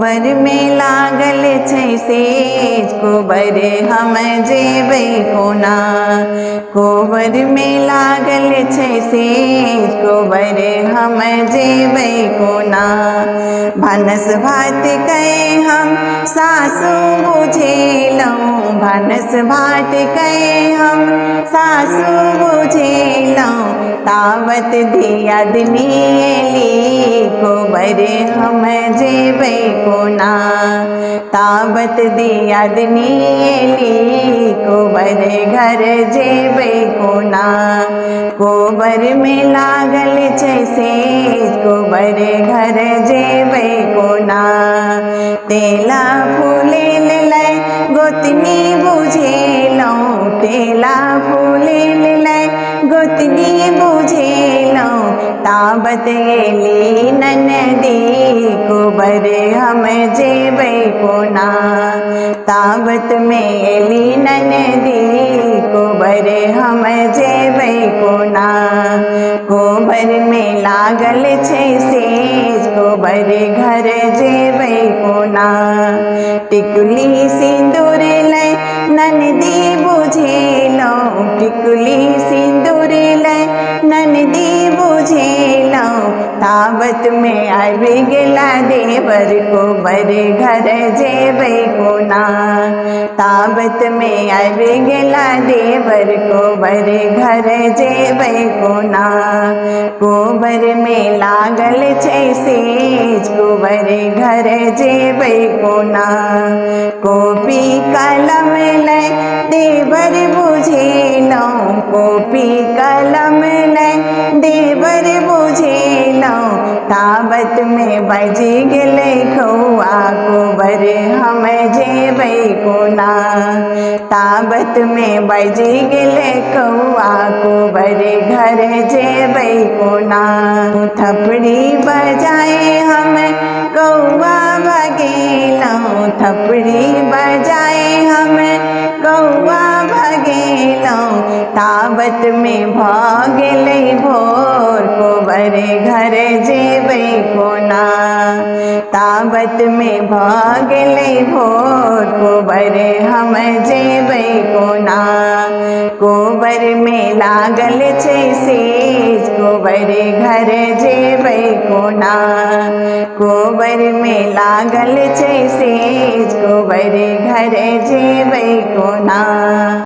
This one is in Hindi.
कोबर में लागल छै सेज, कोबर हम जेबै कोना। कोबर में लागल छै सेज, कोबर हम जेबै कोना। भानस भात कए हम सासु बुझेलहुँ, भानस भात कए हम सासु बुझेलहुँ। तावत दियादनी एली, कोबर हम जेबै कोना। तावत दियादनी एली, कोबर घर जेबै कोना। कोबर में लागल छै सेज, कोबर घर जेबै कोना। तेला फूले लै गोतनी बुझेलहुँ, तेला फूले लै गोतनी बुझेलहुँ। तावत एली ननदी, कोबर हम जेबै कोना। तावत में एली ननदी, कोबर हम जेबै कोना। कोबर में लागल छै सेज, कोबर घर जेबै कोना। टिकुली सिंदूर लै ननदी बुझेलहुँ, टिकुली सिंदूर लै ननदी बुझेलहुँ। तावत में आबि गेला देवर, कोबर घर जेबै कोना। तावत में आबि गेला देवर, कोबर घर जेबै कोना। कोबर में लागल छै सेज, कोबर घर जेबै कोना। कॉपी कलम लै देवर बुझेलहुँ, कॉपी कलम लै देवर बुझेलहुँ। तावत में बाजि गेलै कौआ, कोबर हम जेबै कोना। तावत में बाजि गेलै कौआ, कोबर घर जेबै कोना। थपड़ी बजाए हम कौआ भगेलहुँ, थपड़ी बजाए हम कौआ भगेलहुँ। तावत में भऽ गेलै भोर, कोबर घर जेबै कोना। तावत में भऽ गेलै भोर, कोबर हम जेबै कोना। कोबर में लागल छै सेज, कोबर घर जेबै कोना। कोबर में लागल छै सेज, कोबर घर जेबै कोना।